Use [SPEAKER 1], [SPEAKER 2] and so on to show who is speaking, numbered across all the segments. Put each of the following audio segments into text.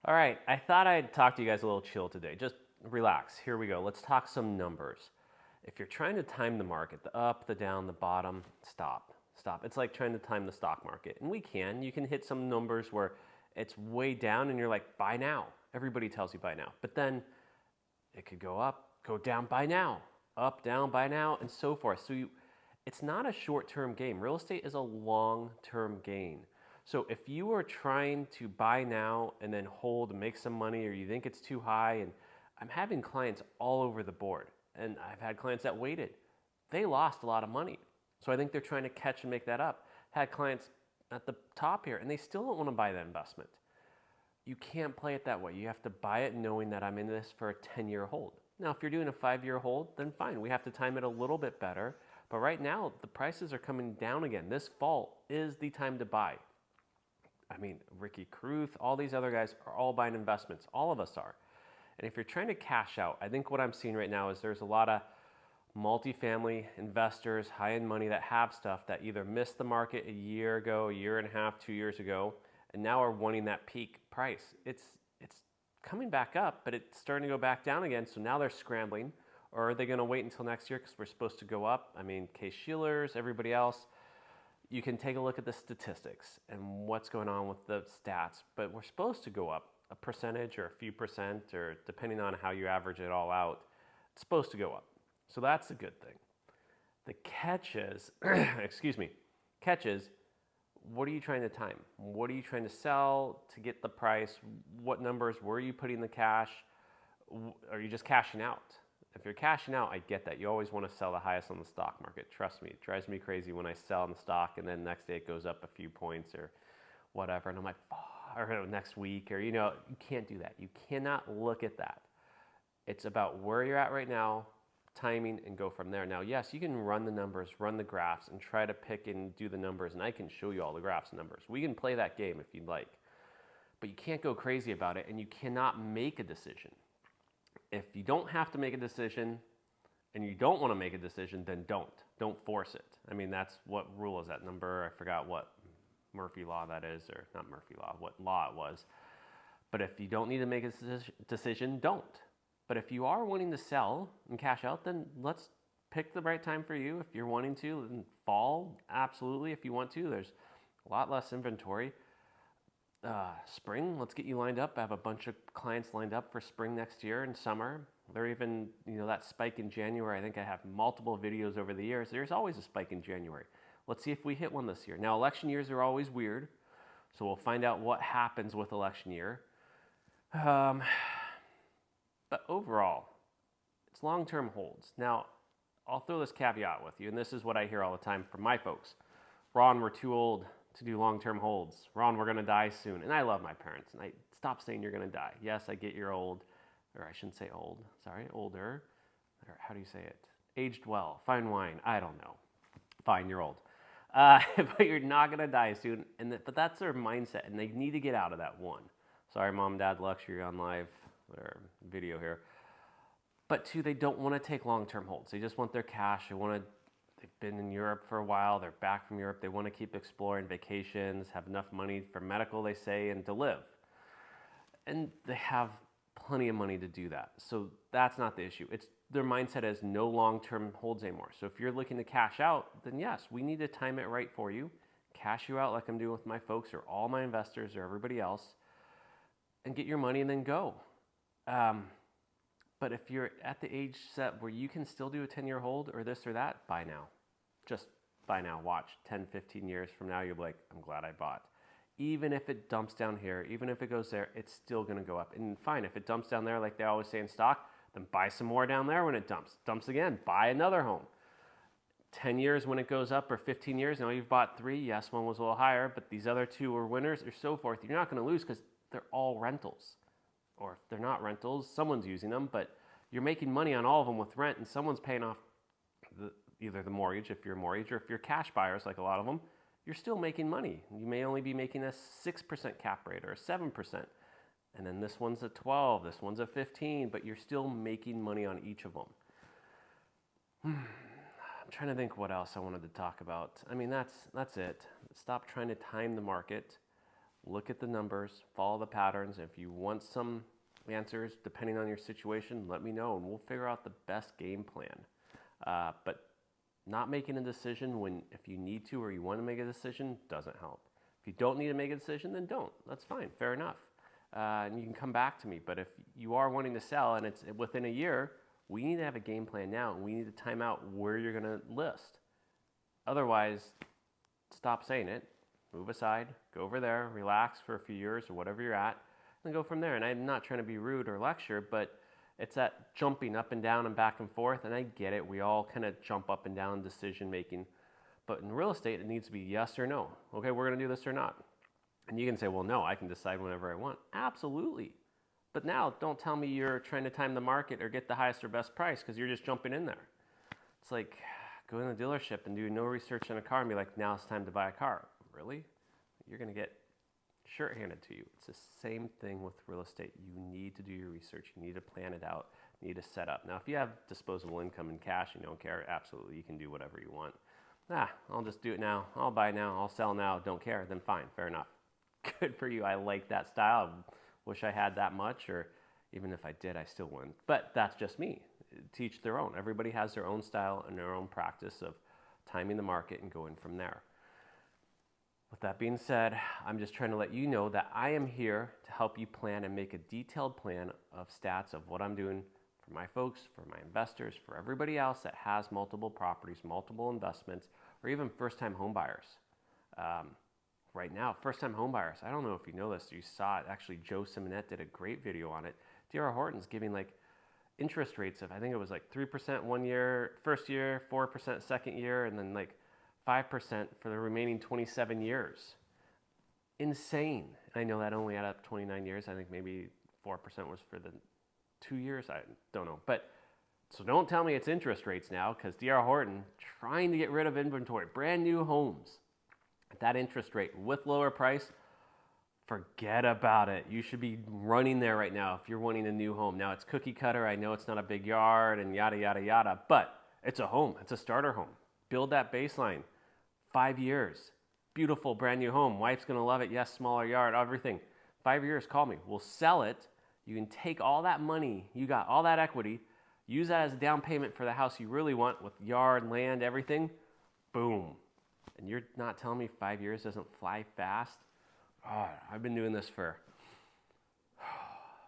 [SPEAKER 1] All right, I thought I'd talk to you guys a little chill today. Just relax. Here we go. Let's talk some numbers. If you're trying to time the market, the up, the down, the bottom, stop. Stop. It's like trying to time the stock market. And we can. You can hit some numbers where it's way down and you're like, buy now. Everybody tells you buy now. But then it could go up, go down, buy now. Up, down, buy now, and so forth. It's not a short-term game. Real estate is a long-term gain. So if you are trying to buy now and then hold and make some money, or you think it's too high, and I'm having clients all over the board, and I've had clients that waited. They lost a lot of money. So I think they're trying to catch and make that up. Had clients at the top here, and they still don't want to buy that investment. You can't play it that way. You have to buy it knowing that I'm in this for a 10-year hold. Now, if you're doing a 5-year hold, then fine. We have to time it a little bit better. But right now, the prices are coming down again. This fall is the time to buy. I mean, Ricky Caruth, all these other guys are all buying investments. All of us are. And if you're trying to cash out, I think what I'm seeing right now is there's a lot of multifamily investors, high-end money that have stuff that either missed the market a year ago, a year and a half, 2 years ago, and now are wanting that peak price. It's coming back up, but it's starting to go back down again. So now they're scrambling. Or are they going to wait until next year because we're supposed to go up? I mean, Case-Shillers, everybody else. You can take a look at the statistics and what's going on with the stats, but we're supposed to go up a percentage or a few percent, or depending on how you average it all out, it's supposed to go up. So that's a good thing. The catch is, catch is, what are you trying to time? What are you trying to sell to get the price? What numbers were you putting the cash? Are you just cashing out? If you're cashing out, I get that. You always want to sell the highest on the stock market. Trust me, it drives me crazy when I sell on the stock and then next day it goes up a few points or whatever. And I'm like, oh, or next week, or, you can't do that. You cannot look at that. It's about where you're at right now, timing, and go from there. Now, yes, you can run the numbers, run the graphs, and try to pick and do the numbers, and I can show you all the graphs and numbers. We can play that game if you'd like, but you can't go crazy about it, and you cannot make a decision. If you don't have to make a decision and you don't want to make a decision, then don't force it. I mean, that's what rule is that number. I forgot what Murphy law that is, or not Murphy law, what law it was. But if you don't need to make a decision, don't. But if you are wanting to sell and cash out, then let's pick the right time for you. If you're wanting to, in fall, absolutely. If you want to, there's a lot less inventory. Spring, let's get you lined up. I have a bunch of clients lined up for spring next year and summer. They're even, that spike in January. I think I have multiple videos over the years. There's always a spike in January. Let's see if we hit one this year. Now, election years are always weird, so we'll find out what happens with election year. But overall, it's long-term holds. Now, I'll throw this caveat with you, and this is what I hear all the time from my folks. Ron, we're too old to do long-term holds. Ron, we're going to die soon. And I love my parents, and I stop saying you're going to die. Yes, I get you're old, or I shouldn't say old, sorry, older. Or how do you say it? Aged well, fine wine, I don't know. Fine, you're old. But you're not going to die soon. But that's their mindset, and they need to get out of that one. Sorry, Mom, Dad, luxury on live or video here. But two, they don't want to take long-term holds. They just want their cash. They've been in Europe for a while. They're back from Europe. They want to keep exploring vacations, have enough money for medical, they say, and to live. And they have plenty of money to do that. So that's not the issue. It's their mindset is no long-term holds anymore. So if you're looking to cash out, then yes, we need to time it right for you. Cash you out like I'm doing with my folks or all my investors or everybody else, and get your money and then go. But if you're at the age set where you can still do a 10-year hold or this or that, buy now. Just buy now. Watch 10, 15 years from now, you'll be like, I'm glad I bought. Even if it dumps down here, even if it goes there, it's still going to go up. And fine, if it dumps down there like they always say in stock, then buy some more down there when it dumps. Dumps again, buy another home. 10 years when it goes up, or 15 years, now you've bought 3. Yes, one was a little higher, but these other 2 are winners or so forth. You're not going to lose because they're all rentals. Or if they're not rentals, someone's using them, but you're making money on all of them with rent, and someone's paying off either the mortgage, if you're a mortgage, or if you're cash buyers, like a lot of them, you're still making money. You may only be making a 6% cap rate or a 7%. And then this one's a 12, this one's a 15, but you're still making money on each of them. I'm trying to think what else I wanted to talk about. I mean, that's it. Stop trying to time the market. look at the numbers, follow the patterns. If you want some answers, depending on your situation, let me know and we'll figure out the best game plan. But not making a decision if you need to or you want to make a decision doesn't help. If you don't need to make a decision, then don't. That's fine, fair enough. And you can come back to me. But if you are wanting to sell and it's within a year, we need to have a game plan now and we need to time out where you're going to list. Otherwise, stop saying it, move aside, go over there, relax for a few years or whatever you're at, and go from there. And I'm not trying to be rude or lecture, but it's that jumping up and down and back and forth, and I get it. We all kind of jump up and down decision making. But in real estate, it needs to be yes or no. Okay, we're going to do this or not. And you can say, well, no, I can decide whenever I want. Absolutely. But now don't tell me you're trying to time the market or get the highest or best price because you're just jumping in there. It's like going to the dealership and do no research on a car and be like, now it's time to buy a car. Really? You're going to get shirt handed to you. It's the same thing with real estate. You need to do your research. You need to plan it out. You need to set up. Now, if you have disposable income and cash and you don't care, absolutely, you can do whatever you want. I'll just do it now. I'll buy now. I'll sell now. Don't care. Then fine. Fair enough. Good for you. I like that style. Wish I had that much, or even if I did, I still wouldn't. But that's just me. Teach their own. Everybody has their own style and their own practice of timing the market and going from there. With that being said, I'm just trying to let you know that I am here to help you plan and make a detailed plan of stats of what I'm doing for my folks, for my investors, for everybody else that has multiple properties, multiple investments, or even first-time home buyers. Right now, first-time home buyers, I don't know if you know this, you saw it, actually Joe Simonette did a great video on it. D.R. Horton's giving like interest rates of, I think it was like 3% one year, first year, 4% second year, and then like 5% for the remaining 27 years. Insane. And I know that only added up 29 years. I think maybe 4% was for the 2 years. I don't know. But so don't tell me it's interest rates now, because D.R. Horton trying to get rid of inventory, brand new homes at that interest rate with lower price. Forget about it. You should be running there right now if you're wanting a new home. Now it's cookie cutter. I know it's not a big yard and yada, yada, yada, but it's a home. It's a starter home. Build that baseline. 5 years. Beautiful brand new home. Wife's going to love it. Yes, smaller yard, everything. 5 years, call me. We'll sell it. You can take all that money, you got all that equity, use that as a down payment for the house you really want with yard, land, everything. Boom. And you're not telling me 5 years doesn't fly fast? Oh, I've been doing this for,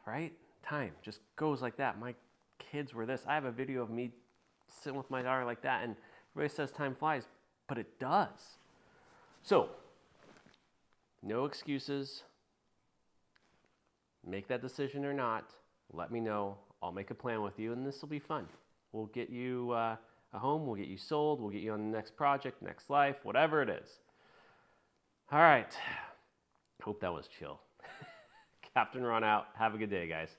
[SPEAKER 1] right? Time just goes like that. My kids were this. I have a video of me sitting with my daughter like that, and everybody says time flies, but it does. So, no excuses. Make that decision or not. Let me know. I'll make a plan with you, and this will be fun. We'll get you a home. We'll get you sold. We'll get you on the next project, next life, whatever it is. All right. Hope that was chill. Captain Ron out. Have a good day, guys.